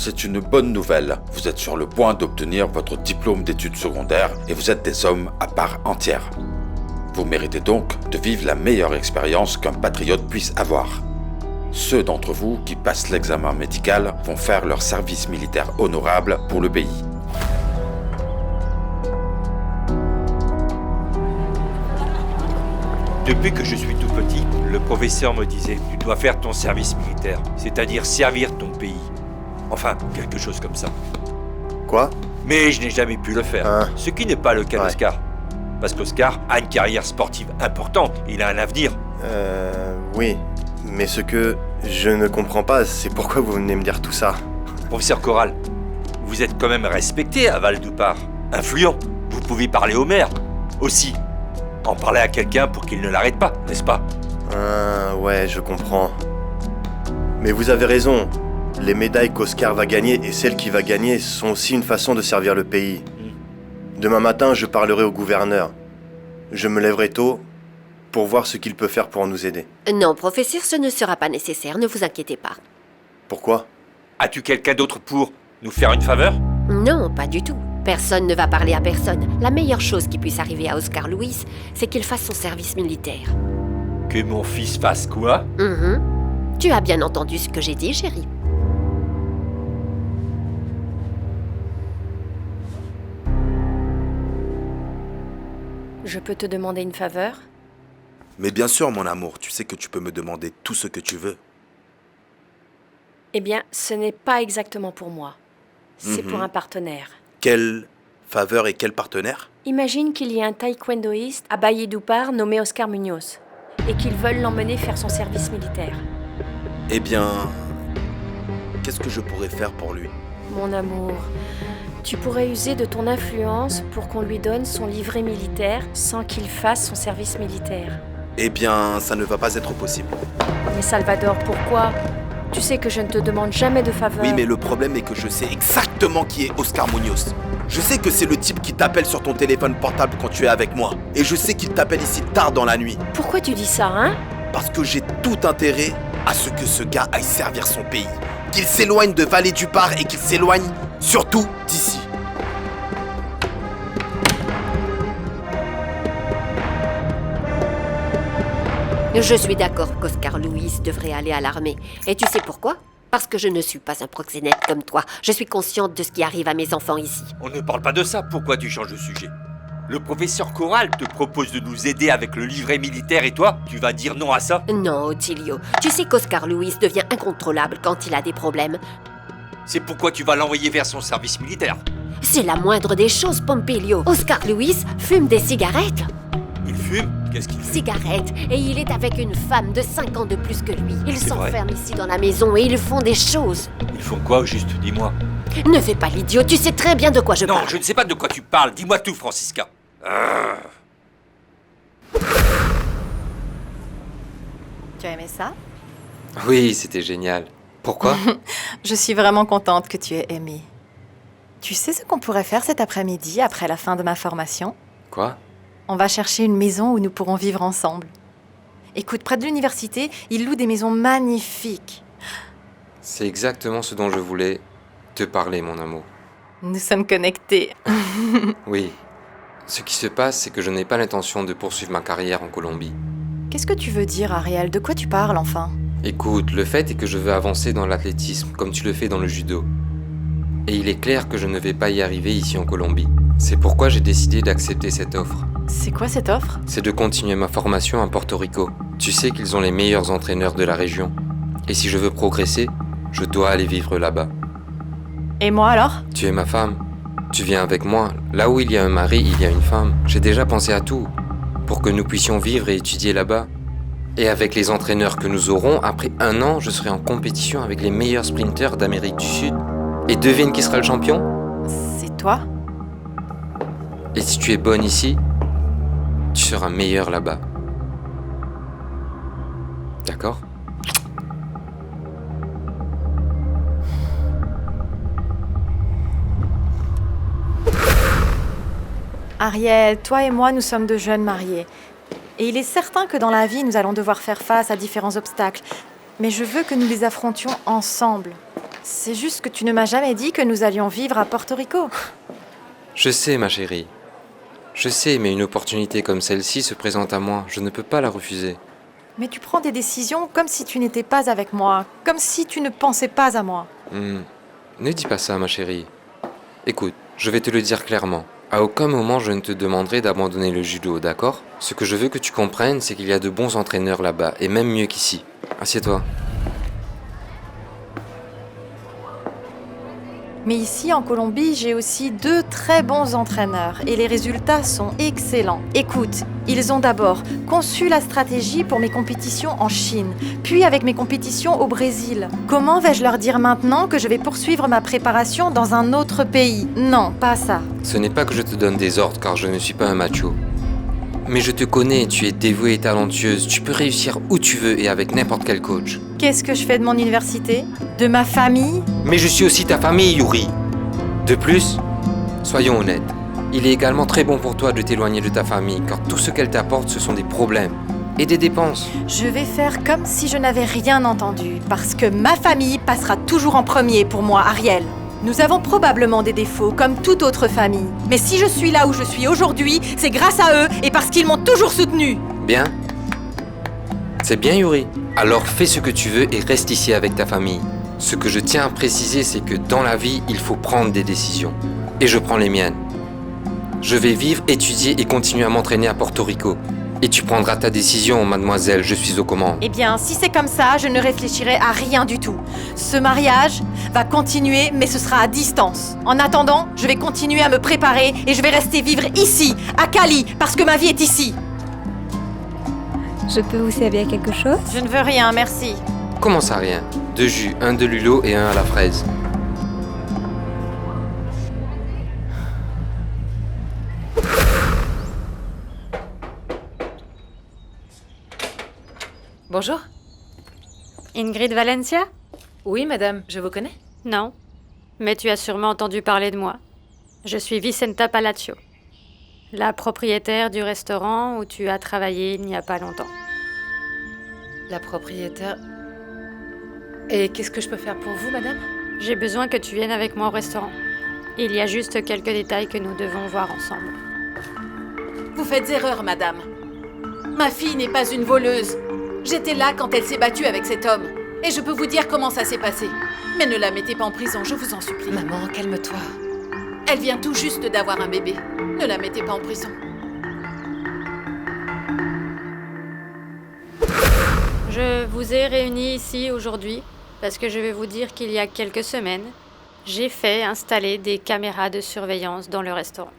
c'est une bonne nouvelle. Vous êtes sur le point d'obtenir votre diplôme d'études secondaires et vous êtes des hommes à part entière. Vous méritez donc de vivre la meilleure expérience qu'un patriote puisse avoir. Ceux d'entre vous qui passent l'examen médical vont faire leur service militaire honorable pour le pays. Depuis que je suis tout petit, le professeur me disait « Tu dois faire ton service militaire, c'est-à-dire servir ton pays. » Enfin, quelque chose comme ça. Quoi? Mais je n'ai jamais pu le faire, ce qui n'est pas le cas Ouais. d'Oscar. Parce qu'Oscar a une carrière sportive importante, il a un avenir. Oui. Mais ce que je ne comprends pas, c'est pourquoi vous venez me dire tout ça. Professeur Corral, vous êtes quand même respecté à Val-d'Oupart. Influent, vous pouvez parler au maire. Aussi, en parler à quelqu'un pour qu'il ne l'arrête pas, n'est-ce pas? Ouais, je comprends. Mais vous avez raison. Les médailles qu'Oscar va gagner et celles qu'il va gagner sont aussi une façon de servir le pays. Demain matin, je parlerai au gouverneur. Je me lèverai tôt pour voir ce qu'il peut faire pour nous aider. Non, professeur, ce ne sera pas nécessaire, ne vous inquiétez pas. Pourquoi? As-tu quelqu'un d'autre pour nous faire une faveur? Non, pas du tout. Personne ne va parler à personne. La meilleure chose qui puisse arriver à Oscar Louis, c'est qu'il fasse son service militaire. Que mon fils fasse quoi? Tu as bien entendu ce que j'ai dit, chérie. Je peux te demander une faveur? Mais bien sûr, mon amour, tu sais que tu peux me demander tout ce que tu veux. Eh bien, ce n'est pas exactement pour moi. C'est pour un partenaire. Quelle faveur et quel partenaire? Imagine qu'il y a un taekwondoïste à Val-d'Oupart nommé Oscar Munoz et qu'ils veulent l'emmener faire son service militaire. Eh bien, qu'est-ce que je pourrais faire pour lui? Mon amour, tu pourrais user de ton influence pour qu'on lui donne son livret militaire sans qu'il fasse son service militaire. Eh bien, ça ne va pas être possible. Mais Salvador, pourquoi? Tu sais que je ne te demande jamais de faveur. Oui, mais le problème est que je sais exactement qui est Oscar Munoz. Je sais que c'est le type qui t'appelle sur ton téléphone portable quand tu es avec moi. Et je sais qu'il t'appelle ici tard dans la nuit. Pourquoi tu dis ça, hein? Parce que j'ai tout intérêt à ce que ce gars aille servir son pays. Qu'il s'éloigne de Val-d'Oupart et qu'il s'éloigne surtout d'ici. Je suis d'accord qu'Oscar Louis devrait aller à l'armée. Et tu sais pourquoi? Parce que je ne suis pas un proxénète comme toi. Je suis consciente de ce qui arrive à mes enfants ici. On ne parle pas de ça, pourquoi tu changes de sujet? Le professeur Corral te propose de nous aider avec le livret militaire et toi, tu vas dire non à ça? Non, Ottilio. Tu sais qu'Oscar Louis devient incontrôlable quand il a des problèmes. C'est pourquoi tu vas l'envoyer vers son service militaire. C'est la moindre des choses, Pompilio. Oscar Louis fume des cigarettes. Il fume? Qu'est-ce qu'il fait? Cigarettes. Et il est avec une femme de 5 ans de plus que lui. Ils C'est s'enferment ici dans la maison et ils font des choses. Ils font quoi au juste? Dis-moi. Ne fais pas l'idiot, tu sais très bien de quoi je Non, parle. je ne sais pas de quoi tu parles. Dis-moi tout, Francisca. Tu as aimé ça? Oui, c'était génial. Pourquoi? Je suis vraiment contente que tu aies aimé. Tu sais ce qu'on pourrait faire cet après-midi après la fin de ma formation? Quoi? On va chercher une maison où nous pourrons vivre ensemble. Écoute, près de l'université, ils louent des maisons magnifiques. C'est exactement ce dont je voulais te parler, mon amour. Nous sommes connectés. Oui. Ce qui se passe, c'est que je n'ai pas l'intention de poursuivre ma carrière en Colombie. Qu'est-ce que tu veux dire, Ariel? De quoi tu parles, enfin? Écoute, le fait est que je veux avancer dans l'athlétisme, comme tu le fais dans le judo. Et il est clair que je ne vais pas y arriver ici en Colombie. C'est pourquoi j'ai décidé d'accepter cette offre. C'est quoi cette offre? C'est de continuer ma formation à Porto Rico. Tu sais qu'ils ont les meilleurs entraîneurs de la région. Et si je veux progresser, je dois aller vivre là-bas. Et moi alors? Tu es ma femme. Tu viens avec moi. Là où il y a un mari, il y a une femme. J'ai déjà pensé à tout. Pour que nous puissions vivre et étudier là-bas. Et avec les entraîneurs que nous aurons, après 1 an, je serai en compétition avec les meilleurs sprinteurs d'Amérique du Sud. Et devine qui sera le champion? C'est toi? Et si tu es bonne ici, tu seras meilleure là-bas. D'accord? Ariel, toi et moi, nous sommes de jeunes mariés. Et il est certain que dans la vie, nous allons devoir faire face à différents obstacles. Mais je veux que nous les affrontions ensemble. C'est juste que tu ne m'as jamais dit que nous allions vivre à Porto Rico. Je sais, ma chérie. Je sais, mais une opportunité comme celle-ci se présente à moi. Je ne peux pas la refuser. Mais tu prends des décisions comme si tu n'étais pas avec moi, comme si tu ne pensais pas à moi. Ne dis pas ça, ma chérie. Écoute, je vais te le dire clairement. À aucun moment je ne te demanderai d'abandonner le judo, d'accord? Ce que je veux que tu comprennes, c'est qu'il y a de bons entraîneurs là-bas, et même mieux qu'ici. Assieds-toi. Mais ici, en Colombie, j'ai aussi 2 très bons entraîneurs et les résultats sont excellents. Écoute, ils ont d'abord conçu la stratégie pour mes compétitions en Chine, puis avec mes compétitions au Brésil. Comment vais-je leur dire maintenant que je vais poursuivre ma préparation dans un autre pays? Non, pas ça. Ce n'est pas que je te donne des ordres, car je ne suis pas un macho. Mais je te connais, tu es dévouée et talentueuse, tu peux réussir où tu veux et avec n'importe quel coach. Qu'est-ce que je fais de mon université? De ma famille? Mais je suis aussi ta famille, Yuri. De plus, soyons honnêtes, il est également très bon pour toi de t'éloigner de ta famille, car tout ce qu'elle t'apporte, ce sont des problèmes et des dépenses. Je vais faire comme si je n'avais rien entendu, parce que ma famille passera toujours en premier pour moi, Ariel. Nous avons probablement des défauts, comme toute autre famille. Mais si je suis là où je suis aujourd'hui, c'est grâce à eux et parce qu'ils m'ont toujours soutenue. Bien. C'est bien, Yuri. Alors fais ce que tu veux et reste ici avec ta famille. Ce que je tiens à préciser, c'est que dans la vie, il faut prendre des décisions. Et je prends les miennes. Je vais vivre, étudier et continuer à m'entraîner à Porto Rico. Et tu prendras ta décision, mademoiselle, je suis aux commandes. Eh bien, si c'est comme ça, je ne réfléchirai à rien du tout. Ce mariage va continuer, mais ce sera à distance. En attendant, je vais continuer à me préparer et je vais rester vivre ici, à Cali, parce que ma vie est ici. Je peux vous servir quelque chose? Je ne veux rien, merci. Comment ça, rien? 2 jus, 1 de lulo et 1 à la fraise. Bonjour. Ingrid Valencia? Oui, madame, je vous connais. Non. Mais tu as sûrement entendu parler de moi. Je suis Vicenta Palacio, la propriétaire du restaurant où tu as travaillé il n'y a pas longtemps. La propriétaire... Et qu'est-ce que je peux faire pour vous, madame? J'ai besoin que tu viennes avec moi au restaurant. Il y a juste quelques détails que nous devons voir ensemble. Vous faites erreur, madame. Ma fille n'est pas une voleuse. J'étais là quand elle s'est battue avec cet homme. Et je peux vous dire comment ça s'est passé. Mais ne la mettez pas en prison, je vous en supplie. Maman, calme-toi. Elle vient tout juste d'avoir un bébé. Ne la mettez pas en prison. Je vous ai réunis ici aujourd'hui parce que je vais vous dire qu'il y a quelques semaines, j'ai fait installer des caméras de surveillance dans le restaurant.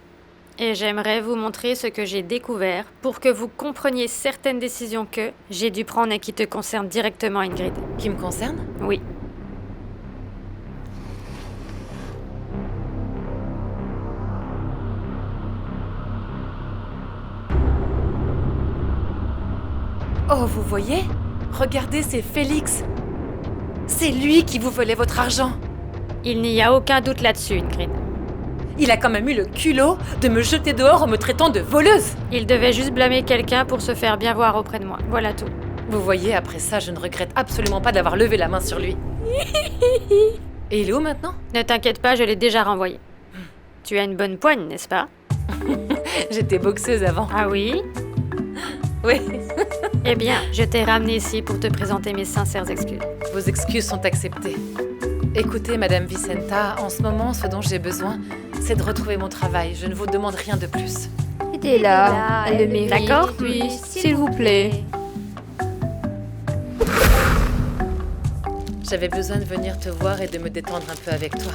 Et j'aimerais vous montrer ce que j'ai découvert pour que vous compreniez certaines décisions que j'ai dû prendre et qui te concernent directement, Ingrid. Qui me concerne? Oui. Oh, vous voyez? Regardez, c'est Félix. C'est lui qui vous volait votre argent. Il n'y a aucun doute là-dessus, Ingrid. Il a quand même eu le culot de me jeter dehors en me traitant de voleuse. Il devait juste blâmer quelqu'un pour se faire bien voir auprès de moi. Voilà tout. Vous voyez, après ça, je ne regrette absolument pas d'avoir levé la main sur lui. Et il est où maintenant? Ne t'inquiète pas, je l'ai déjà renvoyé. Tu as une bonne poigne, n'est-ce pas? J'étais boxeuse avant. Ah oui? Oui. Eh bien, je t'ai ramené ici pour te présenter mes sincères excuses. Vos excuses sont acceptées. Écoutez, Madame Vicenta, en ce moment, ce dont j'ai besoin, c'est de retrouver mon travail. Je ne vous demande rien de plus. Aidez-la, elle le mérite. D'accord? Oui, s'il vous plaît. J'avais besoin de venir te voir et de me détendre un peu avec toi.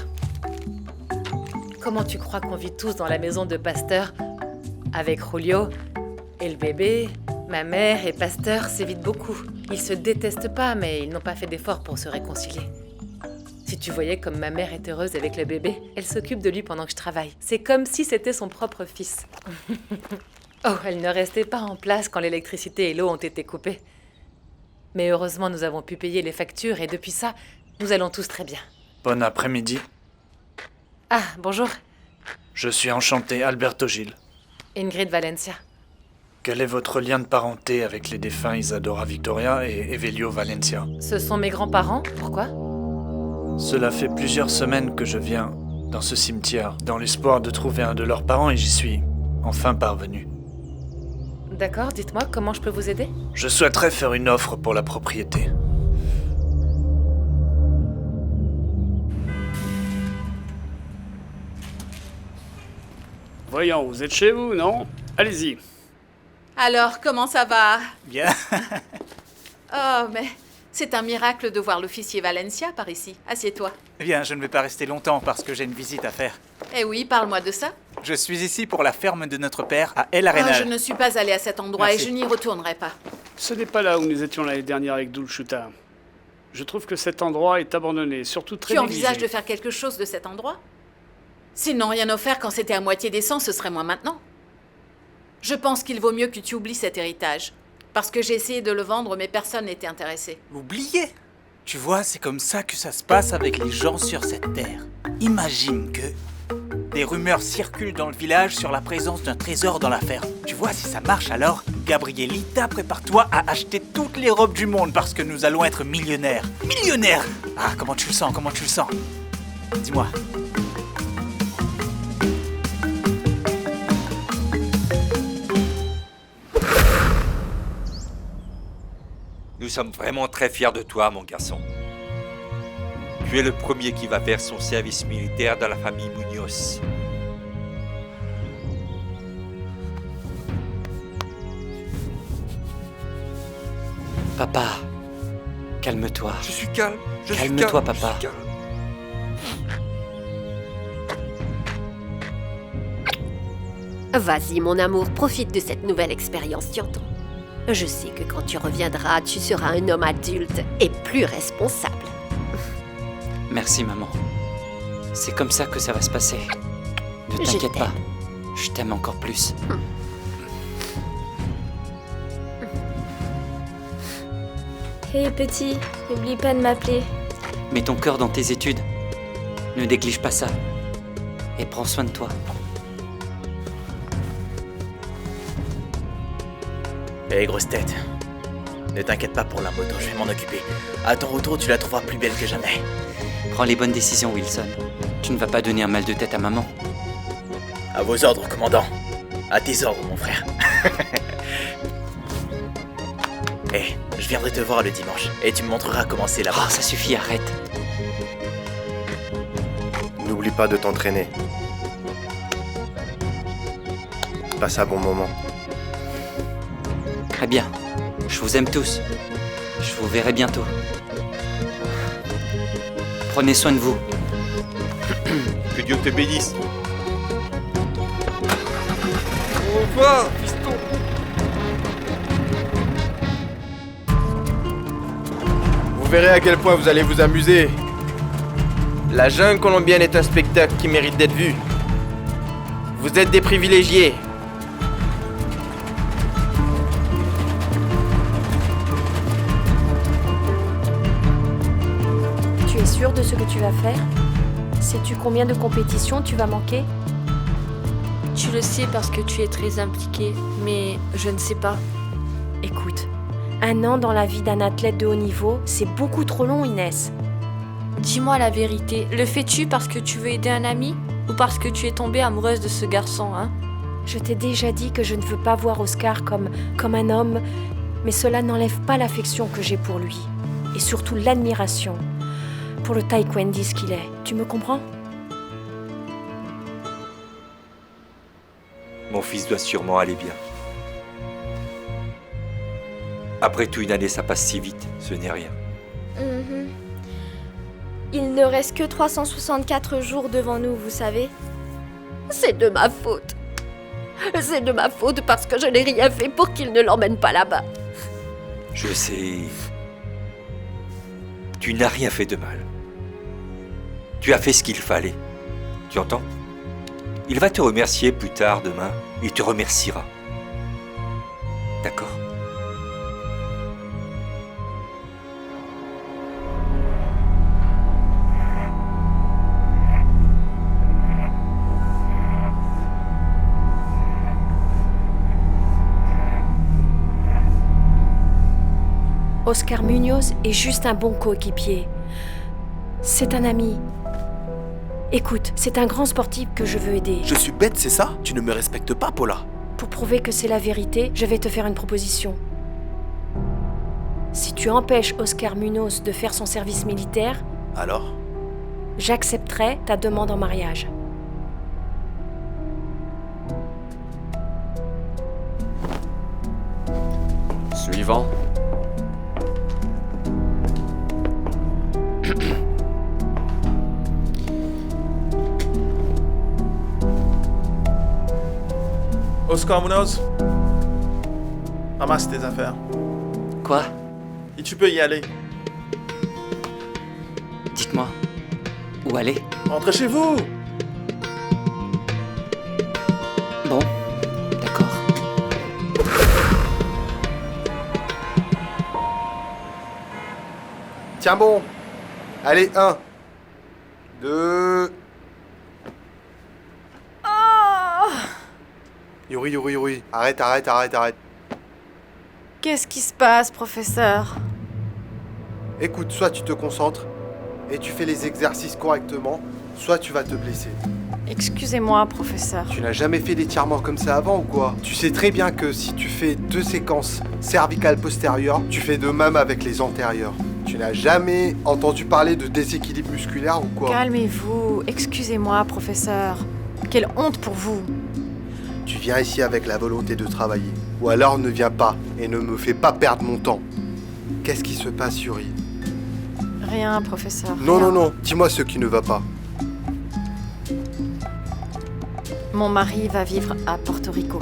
Comment tu crois qu'on vit tous dans la maison de Pasteur? Avec Julio et le bébé, ma mère et Pasteur s'évitent beaucoup. Ils se détestent pas, mais ils n'ont pas fait d'efforts pour se réconcilier. Si tu voyais comme ma mère est heureuse avec le bébé, elle s'occupe de lui pendant que je travaille. C'est comme si c'était son propre fils. Oh, elle ne restait pas en place quand l'électricité et l'eau ont été coupées. Mais heureusement, nous avons pu payer les factures et depuis ça, nous allons tous très bien. Bon après-midi. Ah, bonjour. Je suis enchanté, Alberto Gil. Ingrid Valencia. Quel est votre lien de parenté avec les défunts Isadora Victoria et Evelio Valencia? Ce sont mes grands-parents, pourquoi? Cela fait plusieurs semaines que je viens dans ce cimetière, dans l'espoir de trouver un de leurs parents, et j'y suis enfin parvenu. D'accord, dites-moi, comment je peux vous aider? Je souhaiterais faire une offre pour la propriété. Voyons, vous êtes chez vous, non? Allez-y. Alors, comment ça va? Bien. Oh, mais c'est un miracle de voir l'officier Valencia par ici. Assieds-toi. Bien, je ne vais pas rester longtemps parce que j'ai une visite à faire. Eh oui, parle-moi de ça. Je suis ici pour la ferme de notre père à El Oh, Arenal. je ne suis pas allée à cet endroit Merci. et je n'y retournerai pas. Ce n'est pas là où nous étions l'année dernière avec Dulchuta. Je trouve que cet endroit est abandonné, surtout très Tu négligé. envisages de faire quelque chose de cet endroit? S'ils n'ont rien offert quand c'était à moitié décent, ce serait moins maintenant. Je pense qu'il vaut mieux que tu oublies cet héritage. Parce que j'ai essayé de le vendre, mais personne n'était intéressé. Oubliez. Tu vois, c'est comme ça que ça se passe avec les gens sur cette terre. Imagine que des rumeurs circulent dans le village sur la présence d'un trésor dans la ferme. Tu vois, si ça marche alors, Gabrielita, prépare-toi à acheter toutes les robes du monde parce que nous allons être millionnaires. Millionnaires! Ah, comment tu le sens? Comment tu le sens? Dis-moi. Nous sommes vraiment très fiers de toi, mon garçon. Tu es le premier qui va faire son service militaire dans la famille Munoz. Papa, calme-toi. Je suis calme. Calme-toi, papa. Vas-y, mon amour, profite de cette nouvelle expérience, tu entends? Je sais que quand tu reviendras, tu seras un homme adulte et plus responsable. Merci, maman. C'est comme ça que ça va se passer. Ne Je t'inquiète t'aime. pas. Je t'aime encore plus. Hé petit, n'oublie pas de m'appeler. Mets ton cœur dans tes études. Ne néglige pas ça. Et prends soin de toi. Hé, grosse tête. Ne t'inquiète pas pour la moto, je vais m'en occuper. À ton retour, tu la trouveras plus belle que jamais. Prends les bonnes décisions, Wilson. Tu ne vas pas donner un mal de tête à maman. À vos ordres, commandant. À tes ordres, mon frère. Hé, je viendrai te voir le dimanche et tu me montreras comment c'est là-bas. Oh, ça suffit, arrête. N'oublie pas de t'entraîner. Passe un bon moment. Très bien. Je vous aime tous. Je vous verrai bientôt. Prenez soin de vous. Que Dieu te bénisse. Au revoir, fiston. Vous verrez à quel point vous allez vous amuser. La jungle colombienne est un spectacle qui mérite d'être vu. Vous êtes des privilégiés. Tu es sûr de ce que tu vas faire? Sais-tu combien de compétitions tu vas manquer? Tu le sais parce que tu es très impliqué, mais je ne sais pas. Écoute, 1 an dans la vie d'un athlète de haut niveau, c'est beaucoup trop long, Inès. Dis-moi la vérité, le fais-tu parce que tu veux aider un ami ou parce que tu es tombée amoureuse de ce garçon, hein? Je t'ai déjà dit que je ne veux pas voir Oscar comme un homme, mais cela n'enlève pas l'affection que j'ai pour lui. Et surtout l'admiration pour le taekwondiste qu'il est. Tu me comprends? Mon fils doit sûrement aller bien. Après tout, une année, ça passe si vite, ce n'est rien. Mhm. Il ne reste que 364 jours devant nous, vous savez. C'est de ma faute. C'est de ma faute parce que je n'ai rien fait pour qu'il ne l'emmène pas là-bas. Je sais. Tu n'as rien fait de mal. Tu as fait ce qu'il fallait. Tu entends? Il va te remercier plus tard, demain. Il te remerciera. D'accord? Oscar Munoz est juste un bon coéquipier. C'est un ami. Écoute, c'est un grand sportif que je veux aider. Je suis bête, c'est ça? Tu ne me respectes pas, Paula. Pour prouver que c'est la vérité, je vais te faire une proposition. Si tu empêches Oscar Munoz de faire son service militaire, Alors? j'accepterai ta demande en mariage. Suivant. Oscar Munoz, ramasse tes affaires. Quoi? Et tu peux y aller. Dites-moi. Où aller? Rentrez chez vous. Bon, d'accord. Tiens bon. Allez, 1, 2... Yuri. Arrête. Qu'est-ce qui se passe, professeur? Écoute, soit tu te concentres et tu fais les exercices correctement, soit tu vas te blesser. Excusez-moi, professeur. Tu n'as jamais fait d'étirement comme ça avant ou quoi? Tu sais très bien que si tu fais 2 séquences cervicales postérieures, tu fais de même avec les antérieures. Tu n'as jamais entendu parler de déséquilibre musculaire ou quoi? Calmez-vous. Excusez-moi, professeur. Quelle honte pour vous. Tu viens ici avec la volonté de travailler. Ou alors ne viens pas et ne me fais pas perdre mon temps. Qu'est-ce qui se passe, Yuri? Rien, professeur. Non. Dis-moi ce qui ne va pas. Mon mari va vivre à Porto Rico.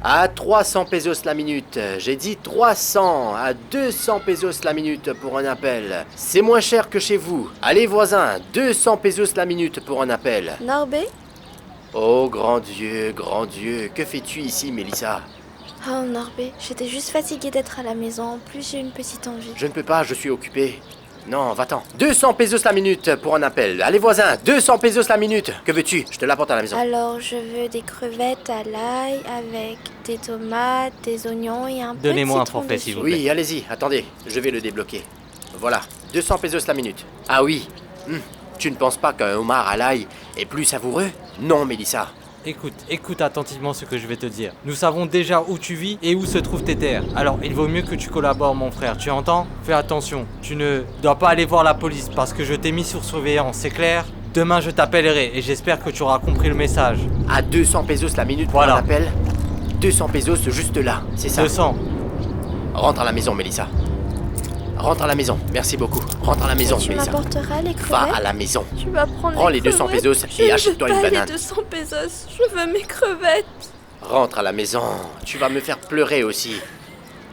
À 300 pesos la minute. J'ai dit 300 à 200 pesos la minute pour un appel. C'est moins cher que chez vous. Allez voisin, 200 pesos la minute pour un appel. Norbé? Oh grand Dieu, que fais-tu ici, Mélissa? Oh Norbé, j'étais juste fatiguée d'être à la maison. En plus, j'ai une petite envie. Je ne peux pas, je suis occupé. Non, va-t'en. 200 pesos la minute pour un appel. Allez voisin, 200 pesos la minute. Que veux-tu? Je te l'apporte à la maison. Alors, je veux des crevettes à l'ail avec des tomates, des oignons et un peu de Donnez-moi un citron forfait, dessus. s'il vous plaît. Oui, allez-y, attendez, je vais le débloquer. Voilà, 200 pesos la minute. Ah oui, tu ne penses pas qu'un homard à l'ail est plus savoureux? Non, Mélissa. Écoute attentivement ce que je vais te dire. Nous savons déjà où tu vis et où se trouvent tes terres. Alors, il vaut mieux que tu collabores, mon frère. Tu entends? Fais attention. Tu ne dois pas aller voir la police parce que je t'ai mis sur surveillance, c'est clair? Demain, je t'appellerai et j'espère que tu auras compris le message. À 200 pesos la minute pour un appel? 200 pesos juste là, c'est ça? 200. Rentre à la maison, Mélissa. Rentre à la maison, merci beaucoup. Rentre à la maison, Tu Mélissa. m'apporteras les crevettes? Va à la maison. Tu vas prendre Prends les 200 crevettes? pesos et achète-toi une Je veux banane. pas les 200 pesos, je veux mes crevettes. Rentre à la maison, tu vas me faire pleurer aussi.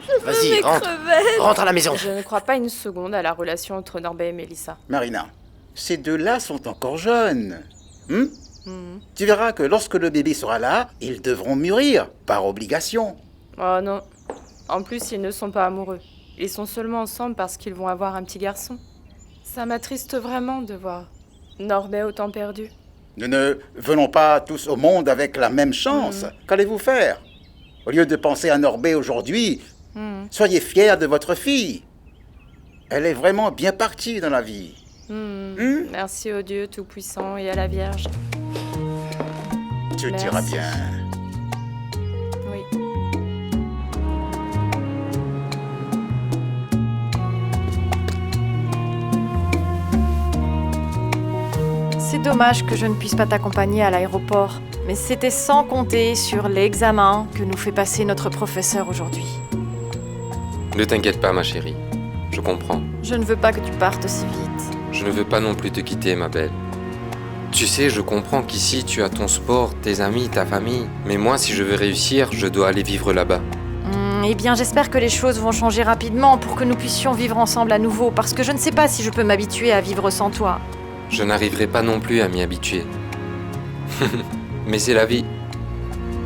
Je veux Vas-y, mes rentre. crevettes. Rentre à la maison. Je ne crois pas une seconde à la relation entre Norbé et Mélissa. Marina, ces deux-là sont encore jeunes. Tu verras que lorsque le bébé sera là, ils devront mûrir, par obligation. Oh non. En plus, ils ne sont pas amoureux. Ils sont seulement ensemble parce qu'ils vont avoir un petit garçon. Ça m'attriste vraiment de voir Norbé autant perdu. Nous ne venons pas tous au monde avec la même chance. Qu'allez-vous faire? Au lieu de penser à Norbé aujourd'hui, soyez fiers de votre fille. Elle est vraiment bien partie dans la vie. Merci au Dieu Tout-Puissant et à la Vierge. Tu diras bien. Oui. C'est dommage que je ne puisse pas t'accompagner à l'aéroport, mais c'était sans compter sur l'examen que nous fait passer notre professeur aujourd'hui. Ne t'inquiète pas, ma chérie. Je comprends. Je ne veux pas que tu partes aussi vite. Je ne veux pas non plus te quitter, ma belle. Tu sais, je comprends qu'ici, tu as ton sport, tes amis, ta famille. Mais moi, si je veux réussir, je dois aller vivre là-bas. Eh bien, j'espère que les choses vont changer rapidement pour que nous puissions vivre ensemble à nouveau, parce que je ne sais pas si je peux m'habituer à vivre sans toi. Je n'arriverai pas non plus à m'y habituer. Mais c'est la vie.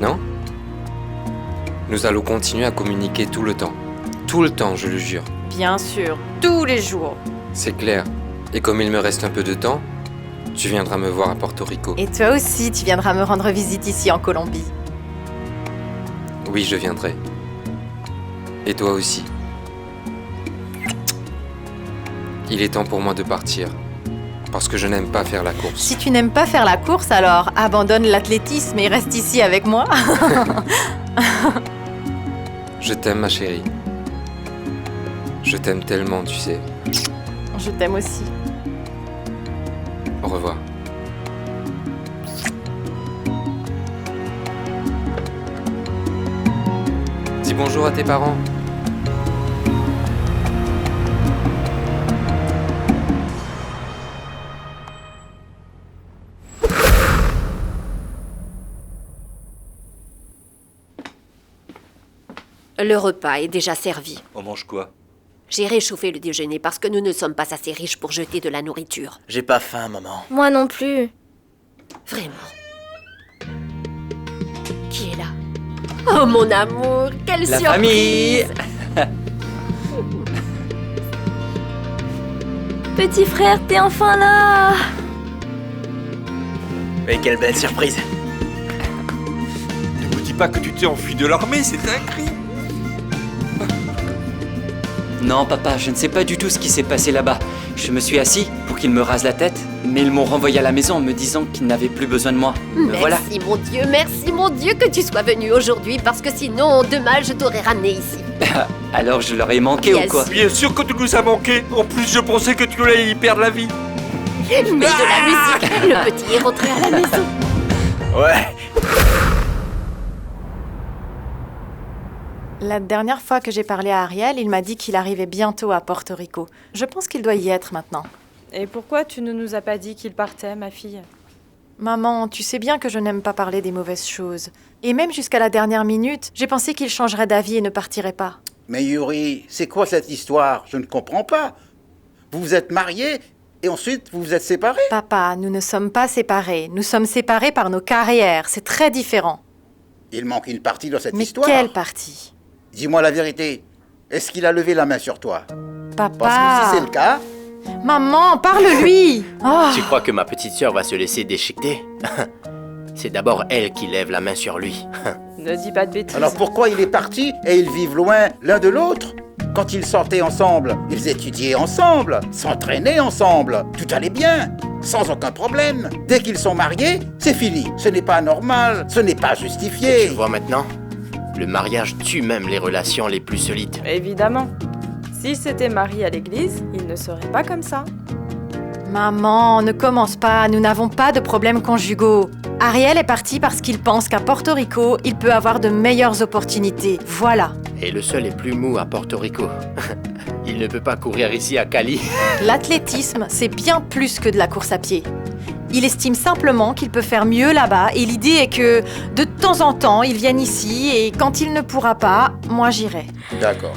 Non? Nous allons continuer à communiquer tout le temps. Tout le temps, je le jure. Bien sûr, tous les jours. C'est clair. Et comme il me reste un peu de temps, tu viendras me voir à Porto Rico. Et toi aussi, tu viendras me rendre visite ici en Colombie. Oui, je viendrai. Et toi aussi. Il est temps pour moi de partir. Parce que je n'aime pas faire la course. Si tu n'aimes pas faire la course, alors abandonne l'athlétisme et reste ici avec moi. Je t'aime, ma chérie. Je t'aime tellement, tu sais. Je t'aime aussi. Au revoir. Dis bonjour à tes parents. Le repas est déjà servi. On mange quoi? J'ai réchauffé le déjeuner parce que nous ne sommes pas assez riches pour jeter de la nourriture. J'ai pas faim, maman. Moi non plus. Vraiment. Qui est là? Oh mon amour, quelle La surprise! famille. Petit frère, t'es enfin là! Mais quelle belle surprise! Ne me dis pas que tu t'es enfui de l'armée, c'est un crime. Non, papa, je ne sais pas du tout ce qui s'est passé là-bas. Je me suis assis pour qu'ils me rasent la tête, mais ils m'ont renvoyé à la maison en me disant qu'ils n'avaient plus besoin de moi. Voilà. Merci mon Dieu que tu sois venu aujourd'hui parce que sinon, demain, je t'aurais ramené ici. Alors je leur ai manqué Bien ou quoi? sûr. Bien sûr que tu nous as manqué. En plus, je pensais que tu allais y perdre la vie. Mais de la musique, le petit est rentré à la maison. Ouais. La dernière fois que j'ai parlé à Ariel, il m'a dit qu'il arrivait bientôt à Porto Rico. Je pense qu'il doit y être maintenant. Et pourquoi tu ne nous as pas dit qu'il partait, ma fille? Maman, tu sais bien que je n'aime pas parler des mauvaises choses. Et même jusqu'à la dernière minute, j'ai pensé qu'il changerait d'avis et ne partirait pas. Mais Yuri, c'est quoi cette histoire? Je ne comprends pas. Vous vous êtes mariés et ensuite vous vous êtes séparés? Papa, nous ne sommes pas séparés. Nous sommes séparés par nos carrières. C'est très différent. Il manque une partie dans cette Mais histoire. quelle partie? Dis-moi la vérité. Est-ce qu'il a levé la main sur toi? Papa. Parce que si c'est le cas... Maman, parle-lui. Oh. Tu crois que ma petite sœur va se laisser déchiqueter? C'est d'abord elle qui lève la main sur lui. Ne dis pas de bêtises. Alors pourquoi il est parti et ils vivent loin l'un de l'autre? Quand ils sortaient ensemble, ils étudiaient ensemble, s'entraînaient ensemble, tout allait bien, sans aucun problème. Dès qu'ils sont mariés, c'est fini. Ce n'est pas normal, ce n'est pas justifié. Tu vois maintenant? Le mariage tue même les relations les plus solides. Évidemment. Si c'était marié à l'église, il ne serait pas comme ça. Maman, ne commence pas. Nous n'avons pas de problèmes conjugaux. Ariel est parti parce qu'il pense qu'à Porto Rico, il peut avoir de meilleures opportunités. Voilà. Et le sol est plus mou à Porto Rico. Il ne peut pas courir ici à Cali. L'athlétisme, c'est bien plus que de la course à pied. Il estime simplement qu'il peut faire mieux là-bas et l'idée est que, de temps en temps, il vienne ici et quand il ne pourra pas, moi j'irai. D'accord.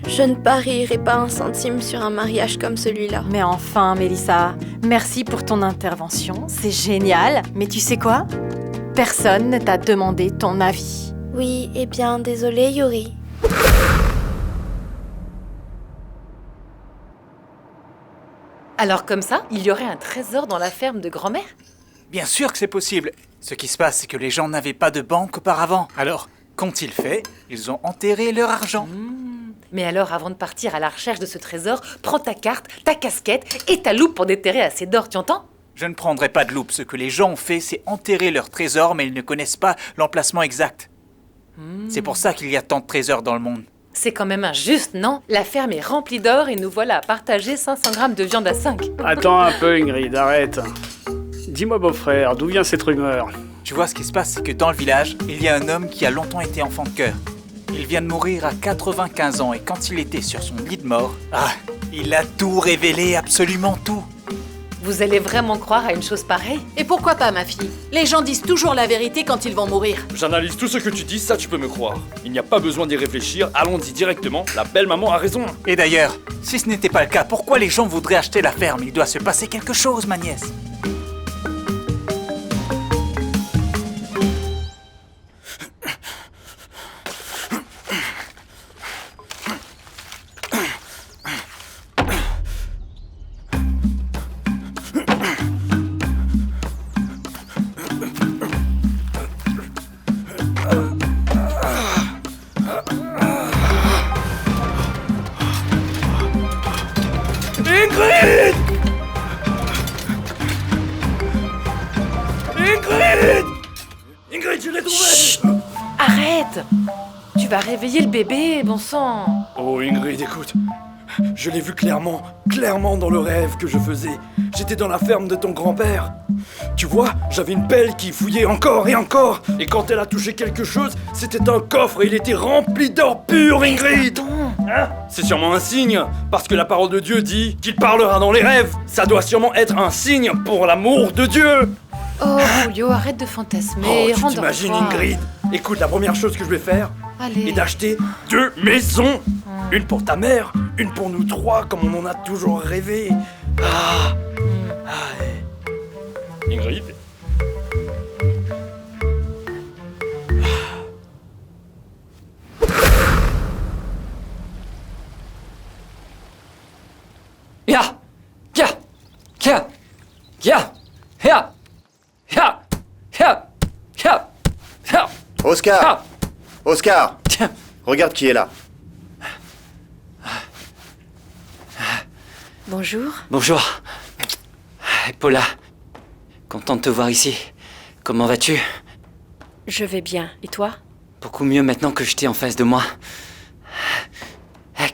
Je ne parierai pas un centime sur un mariage comme celui-là. Mais enfin, Mélissa, merci pour ton intervention, c'est génial. Mais tu sais quoi? Personne ne t'a demandé ton avis. Oui, eh bien, désolé, Yuri. Alors comme ça, il y aurait un trésor dans la ferme de grand-mère? Bien sûr que c'est possible. Ce qui se passe, c'est que les gens n'avaient pas de banque auparavant. Alors, qu'ont-ils fait? Ils ont enterré leur argent. Mais alors, avant de partir à la recherche de ce trésor, prends ta carte, ta casquette et ta loupe pour déterrer assez d'or, tu entends? Je ne prendrai pas de loupe. Ce que les gens ont fait, c'est enterrer leur trésor, mais ils ne connaissent pas l'emplacement exact. C'est pour ça qu'il y a tant de trésors dans le monde. C'est quand même injuste, non? La ferme est remplie d'or et nous voilà à partager 500 grammes de viande à 5. Attends un peu, Ingrid, arrête. Dis-moi, beau-frère, d'où vient cette rumeur? Tu vois, ce qui se passe, c'est que dans le village, il y a un homme qui a longtemps été enfant de cœur. Il vient de mourir à 95 ans et quand il était sur son lit de mort, il a tout révélé, absolument tout. Vous allez vraiment croire à une chose pareille? Et pourquoi pas, ma fille? Les gens disent toujours la vérité quand ils vont mourir. J'analyse tout ce que tu dis, ça tu peux me croire. Il n'y a pas besoin d'y réfléchir, allons-y directement, la belle maman a raison. Et d'ailleurs, si ce n'était pas le cas, pourquoi les gens voudraient acheter la ferme? Il doit se passer quelque chose, ma nièce. Ingrid! Ingrid! Ingrid, je l'ai trouvé! Arrête! Tu vas réveiller le bébé, bon sang! Oh Ingrid, écoute. Je l'ai vu clairement dans le rêve que je faisais. J'étais dans la ferme de ton grand-père. Tu vois, j'avais une pelle qui fouillait encore et encore. Et quand elle a touché quelque chose, c'était un coffre et il était rempli d'or pur, Ingrid. Hein? C'est sûrement un signe, parce que la parole de Dieu dit qu'il parlera dans les rêves. Ça doit sûrement être un signe pour l'amour de Dieu. Oh, Julio, arrête de fantasmer, Oh, tu rendors-toi. t'imagines, Ingrid? Écoute, la première chose que je vais faire Allez. est d'acheter 2 maisons. Une pour ta mère, une pour nous 3, comme on en a toujours rêvé. Ah. Ingrid? Ya! Ya! Ya! Ya! Ya! Ya! Ya! Ya! Ya! Oscar! Oscar! Regarde qui est là. Bonjour. Bonjour. Paula, content de te voir ici. Comment vas-tu? Je vais bien. Et toi? Beaucoup mieux maintenant que je t'ai en face de moi.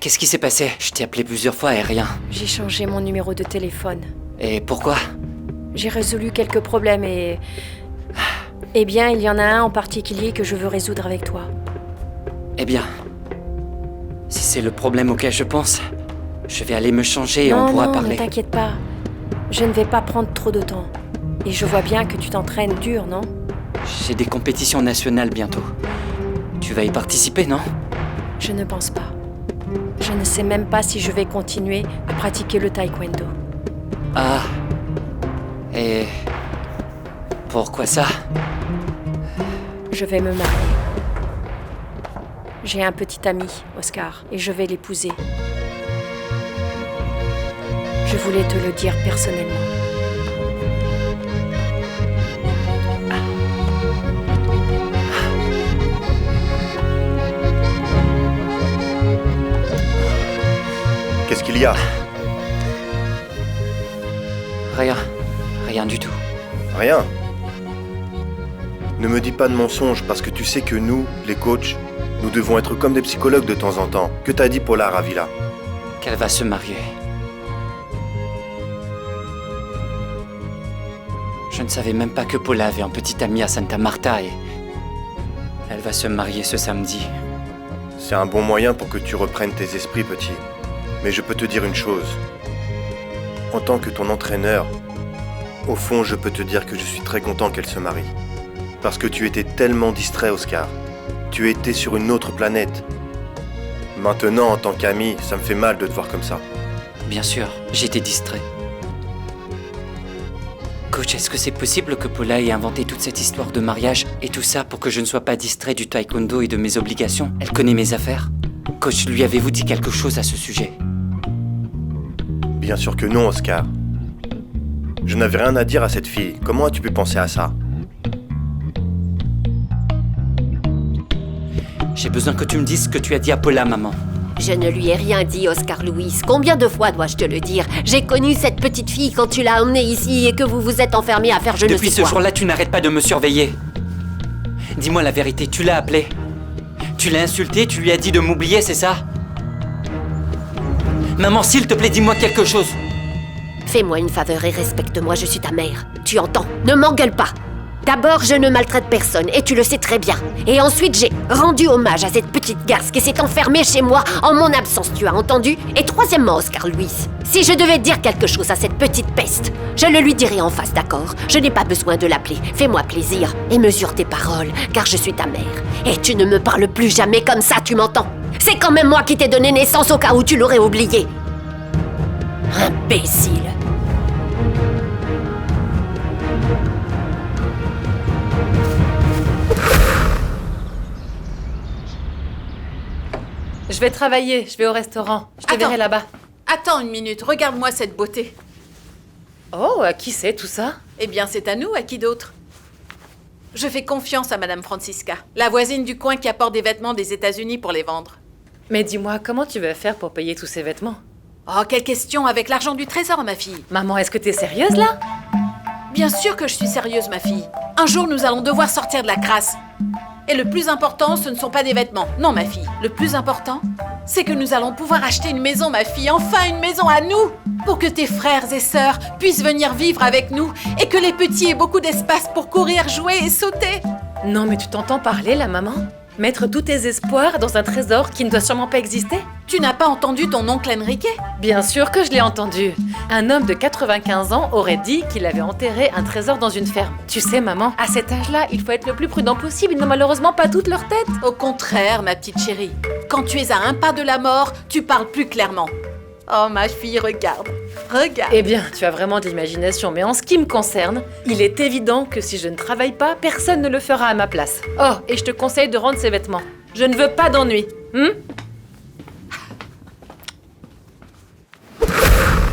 Qu'est-ce qui s'est passé? Je t'ai appelé plusieurs fois et rien. J'ai changé mon numéro de téléphone. Et pourquoi? J'ai résolu quelques problèmes et... Eh bien, il y en a un en particulier que je veux résoudre avec toi. Eh bien, si c'est le problème auquel je pense, je vais aller me changer et non, on pourra non, parler. ne t'inquiète pas. Je ne vais pas prendre trop de temps. Et je vois bien que tu t'entraînes dur, non? J'ai des compétitions nationales bientôt. Tu vas y participer, non? Je ne pense pas. Je ne sais même pas si je vais continuer à pratiquer le taekwondo. Ah. Et... pourquoi ça? Je vais me marier. J'ai un petit ami, Oscar, et je vais l'épouser. Je voulais te le dire personnellement. Qu'est-ce qu'il y a? Rien. Rien du tout. Rien. Ne me dis pas de mensonges parce que tu sais que nous, les coachs, nous devons être comme des psychologues de temps en temps. Que t'as dit Paula Ravila? Qu'elle va se marier. Je ne savais même pas que Paula avait un petit ami à Santa Marta et... elle va se marier ce samedi. C'est un bon moyen pour que tu reprennes tes esprits, petit. Mais je peux te dire une chose. En tant que ton entraîneur, au fond, je peux te dire que je suis très content qu'elle se marie. Parce que tu étais tellement distrait, Oscar. Tu étais sur une autre planète. Maintenant, en tant qu'ami, ça me fait mal de te voir comme ça. Bien sûr, j'étais distrait. Coach, est-ce que c'est possible que Paula ait inventé toute cette histoire de mariage et tout ça pour que je ne sois pas distrait du taekwondo et de mes obligations? Elle connaît mes affaires. Coach, lui avez-vous dit quelque chose à ce sujet? Bien sûr que non, Oscar. Je n'avais rien à dire à cette fille. Comment as-tu pu penser à ça? J'ai besoin que tu me dises ce que tu as dit à Paula, maman. Je ne lui ai rien dit, Oscar Louis. Combien de fois dois-je te le dire? J'ai connu cette petite fille quand tu l'as emmenée ici et que vous vous êtes enfermés à faire je ne sais quoi. Depuis ce jour-là, tu n'arrêtes pas de me surveiller. Dis-moi la vérité, tu l'as appelée. Tu l'as insultée, tu lui as dit de m'oublier, c'est ça? Maman, s'il te plaît, dis-moi quelque chose. Fais-moi une faveur et respecte-moi, je suis ta mère. Tu entends? Ne m'engueule pas. D'abord, je ne maltraite personne, et tu le sais très bien. Et ensuite, j'ai rendu hommage à cette petite garce qui s'est enfermée chez moi en mon absence, tu as entendu? Et troisièmement, Oscar Louis, si je devais dire quelque chose à cette petite peste, je le lui dirais en face, d'accord? Je n'ai pas besoin de l'appeler. Fais-moi plaisir et mesure tes paroles, car je suis ta mère. Et tu ne me parles plus jamais comme ça, tu m'entends? C'est quand même moi qui t'ai donné naissance au cas où tu l'aurais oublié. Imbécile. Je vais travailler, je vais au restaurant. Je te verrai là-bas. Attends une minute, regarde-moi cette beauté. Oh, à qui c'est tout ça? Eh bien, c'est à nous, à qui d'autre? Je fais confiance à Madame Francisca, la voisine du coin qui apporte des vêtements des États-Unis pour les vendre. Mais dis-moi, comment tu vas faire pour payer tous ces vêtements? Oh, quelle question avec l'argent du trésor, ma fille. Maman, est-ce que t'es sérieuse là? Bien sûr que je suis sérieuse, ma fille. Un jour, nous allons devoir sortir de la crasse. Et le plus important, ce ne sont pas des vêtements. Non, ma fille. Le plus important, c'est que nous allons pouvoir acheter une maison, ma fille. Enfin, une maison à nous. Pour que tes frères et sœurs puissent venir vivre avec nous. Et que les petits aient beaucoup d'espace pour courir, jouer et sauter. Non, mais tu t'entends parler là, maman? Mettre tous tes espoirs dans un trésor qui ne doit sûrement pas exister? Tu n'as pas entendu ton oncle Enrique? Bien sûr que je l'ai entendu. Un homme de 95 ans aurait dit qu'il avait enterré un trésor dans une ferme. Tu sais, maman, à cet âge-là, il faut être le plus prudent possible. Ils n'ont malheureusement pas toute leur tête. Au contraire, ma petite chérie. Quand tu es à un pas de la mort, tu parles plus clairement. Oh, ma fille, regarde. Regarde. Eh bien, tu as vraiment de l'imagination, mais en ce qui me concerne, il est évident que si je ne travaille pas, personne ne le fera à ma place. Oh, et je te conseille de rendre ces vêtements. Je ne veux pas d'ennui.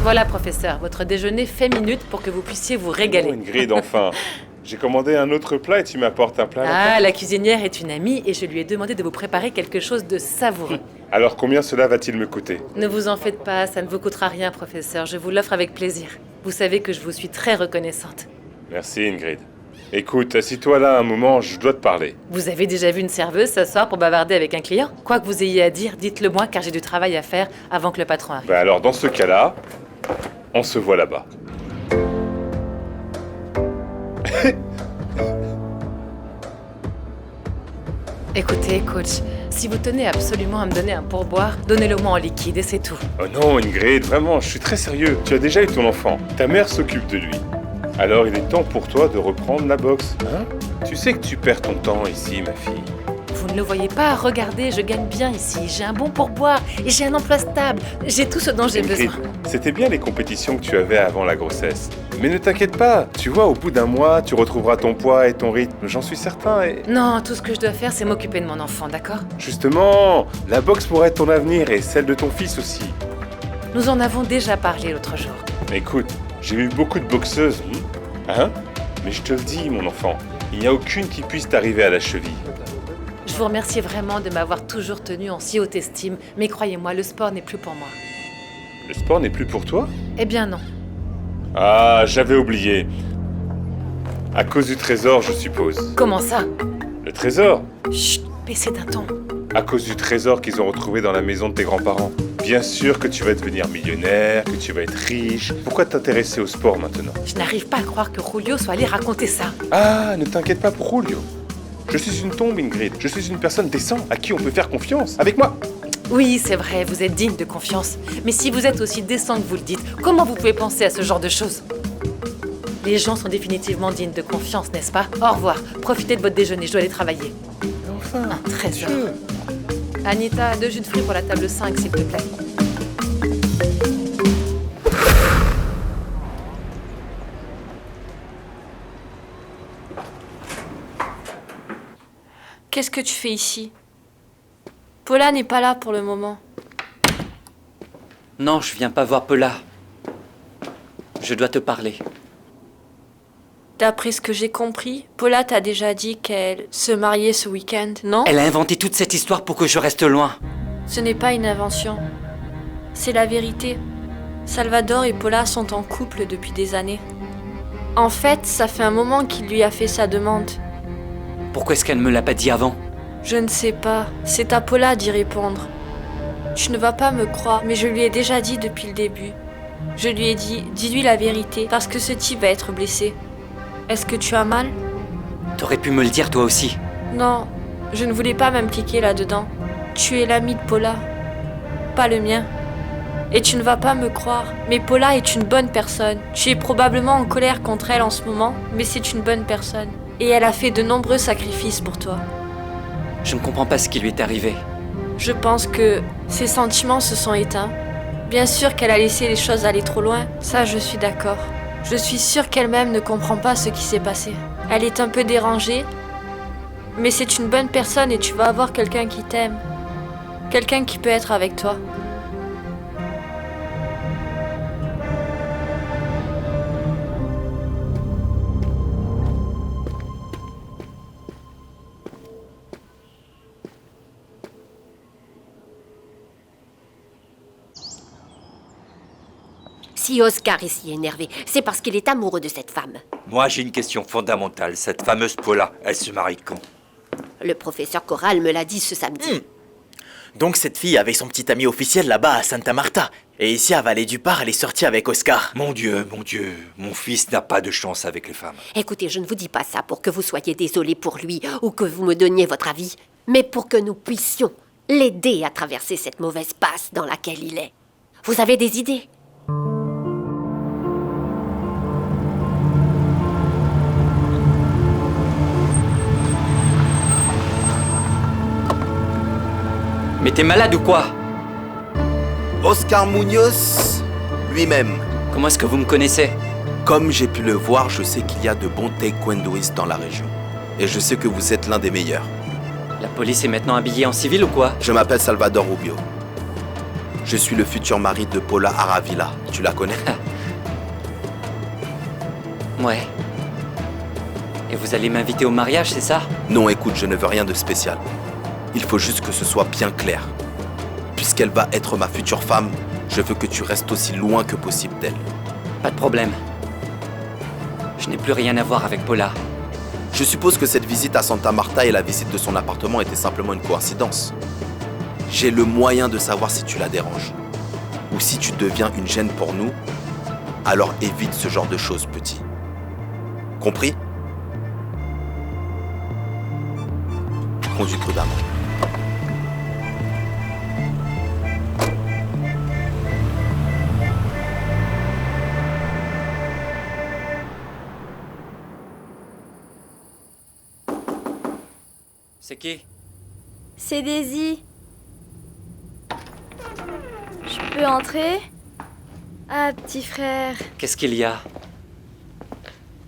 Voilà, professeur, votre déjeuner fait minute pour que vous puissiez vous régaler. Oh, Ingrid, enfin. J'ai commandé un autre plat et tu m'apportes un plat à la Ah, fin. la cuisinière est une amie et je lui ai demandé de vous préparer quelque chose de savoureux. Alors combien cela va-t-il me coûter? Ne vous en faites pas, ça ne vous coûtera rien, professeur. Je vous l'offre avec plaisir. Vous savez que je vous suis très reconnaissante. Merci Ingrid. Écoute, assis-toi là un moment, je dois te parler. Vous avez déjà vu une serveuse s'asseoir pour bavarder avec un client? Quoi que vous ayez à dire, dites-le moi car j'ai du travail à faire avant que le patron arrive. Bah alors dans ce cas-là, on se voit là-bas. Écoutez, coach, si vous tenez absolument à me donner un pourboire, donnez-le-moi en liquide et c'est tout. Oh non Ingrid, vraiment, je suis très sérieux. Tu as déjà eu ton enfant. Ta mère s'occupe de lui. Alors il est temps pour toi de reprendre la boxe, hein? Tu sais que tu perds ton temps ici, ma fille. Vous ne le voyez pas, regardez, je gagne bien ici. J'ai un bon pourboire et j'ai un emploi stable. J'ai tout ce dont j'ai Ingrid, besoin. c'était bien les compétitions que tu avais avant la grossesse. Mais ne t'inquiète pas, tu vois, au bout d'un mois, tu retrouveras ton poids et ton rythme, j'en suis certain et... Non, tout ce que je dois faire, c'est m'occuper de mon enfant, d'accord? Justement, la boxe pourrait être ton avenir et celle de ton fils aussi. Nous en avons déjà parlé l'autre jour. Écoute, j'ai vu beaucoup de boxeuses, hein? Mais je te le dis, mon enfant, il n'y a aucune qui puisse t'arriver à la cheville. Je vous remercie vraiment de m'avoir toujours tenu en si haute estime, mais croyez-moi, le sport n'est plus pour moi. Le sport n'est plus pour toi? Eh bien non. Ah, j'avais oublié. À cause du trésor, je suppose. Comment ça? Le trésor? Chut, baissez d'un ton. À cause du trésor qu'ils ont retrouvé dans la maison de tes grands-parents. Bien sûr que tu vas devenir millionnaire, que tu vas être riche. Pourquoi t'intéresser au sport maintenant? Je n'arrive pas à croire que Julio soit allé raconter ça. Ah, ne t'inquiète pas pour Julio. Je suis une tombe, Ingrid. Je suis une personne décente à qui on peut faire confiance. Avec moi. Oui, c'est vrai, vous êtes digne de confiance. Mais si vous êtes aussi décent que vous le dites, comment vous pouvez penser à ce genre de choses? Les gens sont définitivement dignes de confiance, n'est-ce pas? Au revoir. Profitez de votre déjeuner, je dois aller travailler. Enfin, un trésor. Anita, 2 jus de fruits pour la table 5, s'il te plaît. Qu'est-ce que tu fais ici? Paula n'est pas là pour le moment. Non, je viens pas voir Paula. Je dois te parler. D'après ce que j'ai compris, Paula t'a déjà dit qu'elle se mariait ce week-end, non? Elle a inventé toute cette histoire pour que je reste loin. Ce n'est pas une invention. C'est la vérité. Salvador et Paula sont en couple depuis des années. En fait, ça fait un moment qu'il lui a fait sa demande. Pourquoi est-ce qu'elle ne me l'a pas dit avant? Je ne sais pas. C'est à Paula d'y répondre. Tu ne vas pas me croire, mais je lui ai déjà dit depuis le début. Je lui ai dit, dis-lui la vérité, parce que ce type va être blessé. Est-ce que tu as mal? T'aurais pu me le dire toi aussi. Non, je ne voulais pas m'impliquer là-dedans. Tu es l'ami de Paula, pas le mien. Et tu ne vas pas me croire, mais Paula est une bonne personne. Tu es probablement en colère contre elle en ce moment, mais c'est une bonne personne. Et elle a fait de nombreux sacrifices pour toi. Je ne comprends pas ce qui lui est arrivé. Je pense que ses sentiments se sont éteints. Bien sûr qu'elle a laissé les choses aller trop loin, ça je suis d'accord. Je suis sûre qu'elle-même ne comprend pas ce qui s'est passé. Elle est un peu dérangée, mais c'est une bonne personne et tu vas avoir quelqu'un qui t'aime. Quelqu'un qui peut être avec toi. Si Oscar est si énervé, c'est parce qu'il est amoureux de cette femme. Moi, j'ai une question fondamentale. Cette fameuse Paula, elle se marie quand? Le professeur Corral me l'a dit ce samedi. Donc cette fille avait son petit ami officiel là-bas à Santa Marta. Et ici à Vallée du Par, elle est sortie avec Oscar. Mon Dieu, mon fils n'a pas de chance avec les femmes. Écoutez, je ne vous dis pas ça pour que vous soyez désolé pour lui ou que vous me donniez votre avis, mais pour que nous puissions l'aider à traverser cette mauvaise passe dans laquelle il est. Vous avez des idées? Mais t'es malade ou quoi? Oscar Munoz lui-même. Comment est-ce que vous me connaissez? Comme j'ai pu le voir, je sais qu'il y a de bons taekwondoïstes dans la région. Et je sais que vous êtes l'un des meilleurs. La police est maintenant habillée en civil ou quoi? Je m'appelle Salvador Rubio. Je suis le futur mari de Paula Aravila. Tu la connais? Ouais. Et vous allez m'inviter au mariage, c'est ça? Non, écoute, je ne veux rien de spécial. Il faut juste que ce soit bien clair. Puisqu'elle va être ma future femme, je veux que tu restes aussi loin que possible d'elle. Pas de problème. Je n'ai plus rien à voir avec Paula. Je suppose que cette visite à Santa Marta et la visite de son appartement étaient simplement une coïncidence. J'ai le moyen de savoir si tu la déranges. Ou si tu deviens une gêne pour nous, alors évite ce genre de choses, petit. Compris? Conduis prudemment. C'est qui? C'est Daisy. Je peux entrer? Ah, petit frère. Qu'est-ce qu'il y a?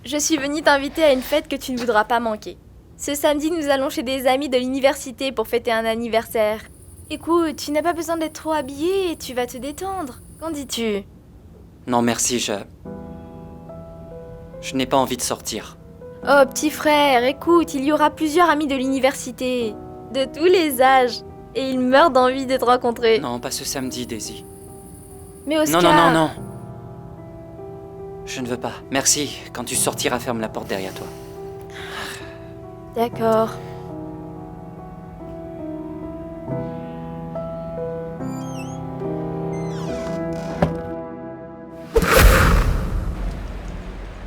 Je suis venue t'inviter à une fête que tu ne voudras pas manquer. Ce samedi, nous allons chez des amis de l'université pour fêter un anniversaire. Écoute, tu n'as pas besoin d'être trop habillée et tu vas te détendre. Qu'en dis-tu? Non, merci, je n'ai pas envie de sortir. Oh, petit frère, écoute, il y aura plusieurs amis de l'université. De tous les âges. Et ils meurent d'envie de te rencontrer. Non, pas ce samedi, Daisy. Mais Oscar... Non. Je ne veux pas. Merci. Quand tu sortiras, ferme la porte derrière toi. D'accord.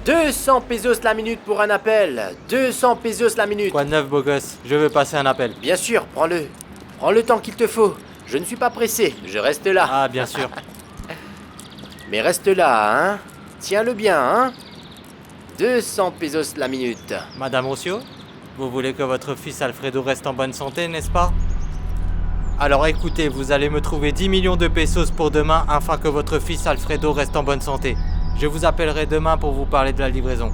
« 200 pesos la minute pour un appel. 200 pesos la minute. » Quoi de neuf, beau gosse? Je veux passer un appel. Bien sûr, prends-le. Prends le temps qu'il te faut. Je ne suis pas pressé, je reste là. Ah, bien sûr. Mais reste là, hein. Tiens-le bien, hein. 200 pesos la minute. Madame Rossio, vous voulez que votre fils Alfredo reste en bonne santé, n'est-ce pas? Alors écoutez, vous allez me trouver 10 millions de pesos pour demain afin que votre fils Alfredo reste en bonne santé. Je vous appellerai demain pour vous parler de la livraison.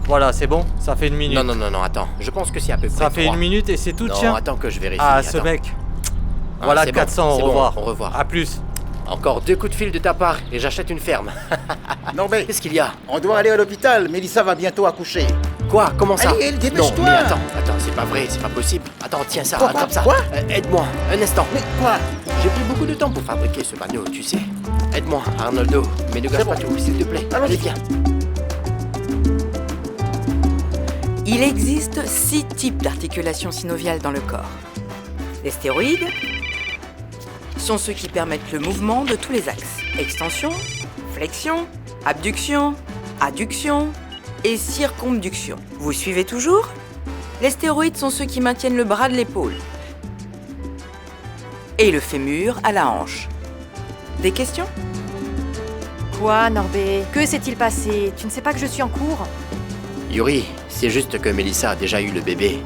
Voilà, c'est bon? Ça fait une minute. Non, attends. Je pense que c'est à peu près Ça fait 3. une minute et c'est tout, tiens. Non, attends que je vérifie. Ah, attends. ce mec. Ah, Voilà, c'est 400, bon, au revoir. Bon, au revoir. À plus. Encore 2 coups de fil de ta part et j'achète une ferme. Non mais... Qu'est-ce qu'il y a? On doit aller à l'hôpital, Mélissa va bientôt accoucher. Quoi? Comment ça? Allez, dépêche-toi. Non, mais attends, c'est pas vrai, c'est pas possible. Attends, tiens ça, Quoi, attrape ça. quoi Aide-moi, un instant. Mais quoi? J'ai pris beaucoup de temps pour fabriquer ce panneau, tu sais. Aide-moi, Arnoldo, mais ne gâche pas tout, s'il te plaît. Allez, viens. Il existe 6 types d'articulations synoviales dans le corps. Les stéroïdes sont ceux qui permettent le mouvement de tous les axes. Extension, flexion, abduction, adduction et circumduction. Vous suivez toujours? Les stéroïdes sont ceux qui maintiennent le bras de l'épaule et le fémur à la hanche. Des questions? Quoi, Norbé? Que s'est-il passé? Tu ne sais pas que je suis en cours? Yuri, c'est juste que Mélissa a déjà eu le bébé.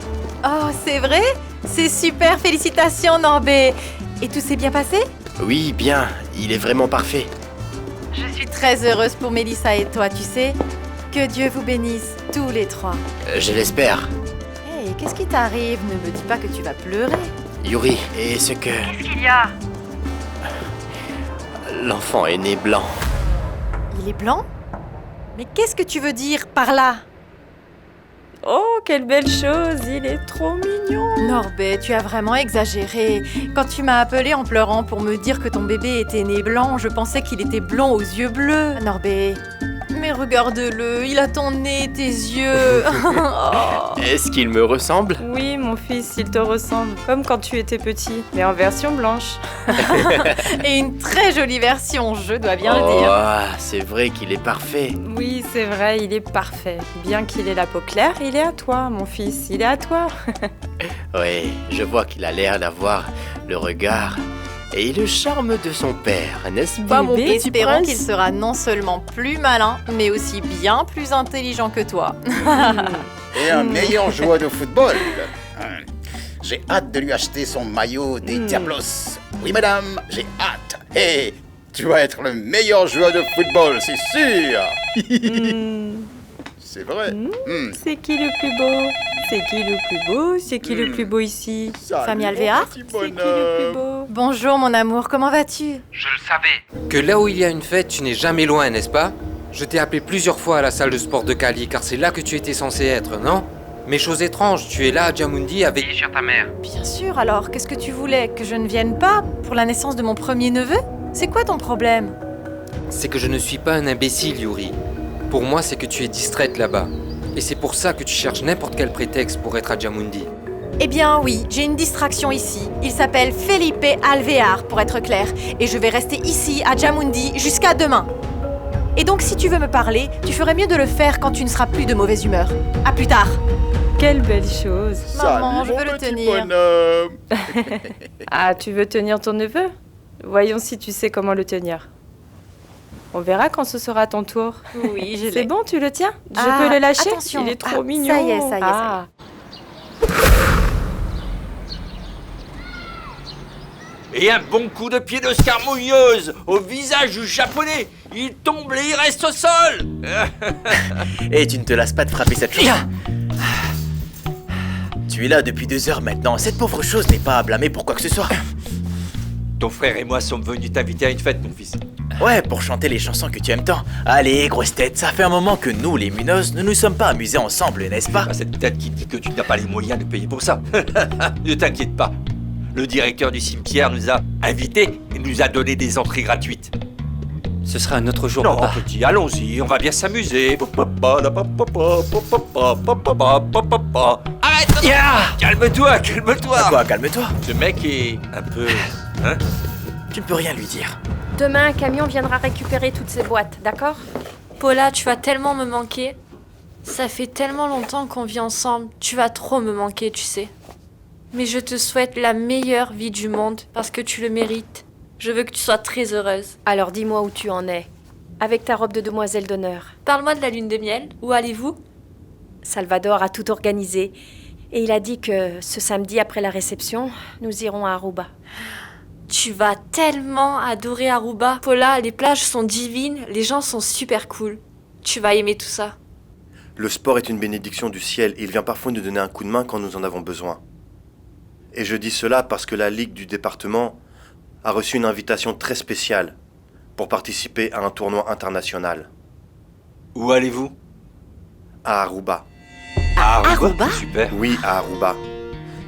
Oh, c'est vrai? C'est super, félicitations, Norbé! Et tout s'est bien passé? Oui, bien, il est vraiment parfait. Je suis très heureuse pour Mélissa et toi, tu sais. Que Dieu vous bénisse, tous les trois. Je l'espère. Hey, qu'est-ce qui t'arrive? Ne me dis pas que tu vas pleurer. Yuri, et ce que... Qu'est-ce qu'il y a? L'enfant est né blanc. Il est blanc? Mais qu'est-ce que tu veux dire par là? Oh, quelle belle chose, il est trop mignon. Norbert, tu as vraiment exagéré. Quand tu m'as appelé en pleurant pour me dire que ton bébé était né blanc, je pensais qu'il était blond aux yeux bleus. Norbert, mais regarde-le, il a ton nez, tes yeux. Oh. Est-ce qu'il me ressemble? Oui, mon fils, il te ressemble, comme quand tu étais petit, mais en version blanche. Et une très jolie version, je dois bien le dire. Oh, c'est vrai qu'il est parfait. Oui, c'est vrai, il est parfait. Bien qu'il ait la peau claire, il est à toi, mon fils, il est à toi. Oui, je vois qu'il a l'air d'avoir le regard et le charme de son père, n'est-ce pas, mon petit Espérons prince? qu'il sera non seulement plus malin, mais aussi bien plus intelligent que toi. Et un meilleur joueur de football. J'ai hâte de lui acheter son maillot des Diablos. Oui, madame, j'ai hâte. Et tu vas être le meilleur joueur de football, c'est sûr. C'est vrai. C'est qui le plus beau? C'est qui le plus beau? C'est qui le plus beau ici? Famille Alvéar? C'est qui le plus beau? Bonjour mon amour, comment vas-tu? Je le savais. Que là où il y a une fête, tu n'es jamais loin, n'est-ce pas? Je t'ai appelé plusieurs fois à la salle de sport de Cali, car c'est là que tu étais censé être, non? Mais chose étrange, tu es là à Djammundi avec... Oui, sur ta mère. Bien sûr, alors qu'est-ce que tu voulais? Que je ne vienne pas pour la naissance de mon premier neveu? C'est quoi ton problème? C'est que je ne suis pas un imbécile, Yuri. Pour moi, c'est que tu es distraite là-bas. Et c'est pour ça que tu cherches n'importe quel prétexte pour être à Djammundi. Eh bien oui, j'ai une distraction ici. Il s'appelle Felipe Alvéar, pour être clair. Et je vais rester ici, à Djammundi, jusqu'à demain. Et donc si tu veux me parler, tu ferais mieux de le faire quand tu ne seras plus de mauvaise humeur. À plus tard. Quelle belle chose. Maman, je veux le tenir. Ah, tu veux tenir ton neveu? Voyons si tu sais comment le tenir. On verra quand ce sera ton tour. Oui, je l'ai. C'est bon, tu le tiens? Je Ah, peux le lâcher? attention. Il est trop Ah, mignon. ça y est, ça y est, Ah. Et un bon coup de pied d'Oscar Munoz au visage du japonais. Il tombe et il reste au sol. Et tu ne te lasses pas de frapper cette chose. Tu es là depuis 2 heures maintenant. Cette pauvre chose n'est pas à blâmer pour quoi que ce soit. Ton frère et moi sommes venus t'inviter à une fête, mon fils. Ouais, pour chanter les chansons que tu aimes tant. Allez, grosse tête, ça fait un moment que nous, les Munoz, ne nous sommes pas amusés ensemble, n'est-ce pas? Cette tête qui dit que tu n'as pas les moyens de payer pour ça. Ne t'inquiète pas. Le directeur du cimetière nous a invités et nous a donné des entrées gratuites. Ce sera un autre jour, Non, papa. petit, allons-y, on va bien s'amuser. Arrête! Calme-toi, calme-toi! Quoi, calme-toi? Ce mec est un peu... Hein? Tu ne peux rien lui dire. Demain, un camion viendra récupérer toutes ces boîtes, d'accord? Paula, tu vas tellement me manquer. Ça fait tellement longtemps qu'on vit ensemble. Tu vas trop me manquer, tu sais. Mais je te souhaite la meilleure vie du monde parce que tu le mérites. Je veux que tu sois très heureuse. Alors dis-moi où tu en es. Avec ta robe de demoiselle d'honneur. Parle-moi de la lune de miel. Où allez-vous? Salvador a tout organisé. Et il a dit que ce samedi après la réception, nous irons à Aruba. Tu vas tellement adorer Aruba. Paula, les plages sont divines, les gens sont super cool. Tu vas aimer tout ça. Le sport est une bénédiction du ciel et il vient parfois nous donner un coup de main quand nous en avons besoin. Et je dis cela parce que la Ligue du département a reçu une invitation très spéciale pour participer à un tournoi international. Où allez-vous? À Aruba. À Aruba? Super. Oui, à Aruba.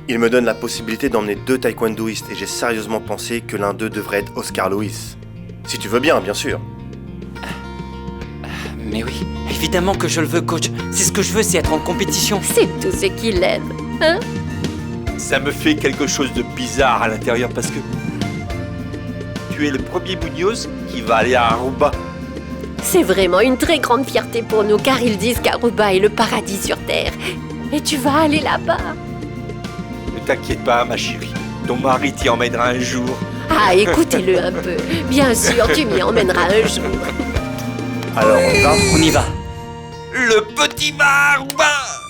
Il me donne la possibilité d'emmener 2 taekwondoïstes et j'ai sérieusement pensé que l'un d'eux devrait être Oscar Luis. Si tu veux bien, bien sûr. Mais oui, évidemment que je le veux, coach. C'est ce que je veux, c'est être en compétition. C'est tout ce qu'il aime, hein? Ça me fait quelque chose de bizarre à l'intérieur parce que tu es le premier Munoz qui va aller à Aruba. C'est vraiment une très grande fierté pour nous car ils disent qu'Aruba est le paradis sur Terre. Et tu vas aller là-bas. Ne t'inquiète pas, ma chérie. Ton mari t'y emmènera un jour. Ah, écoutez-le un peu. Bien sûr, tu m'y emmèneras un jour. Alors on y va? On y va. Le petit bar Aruba!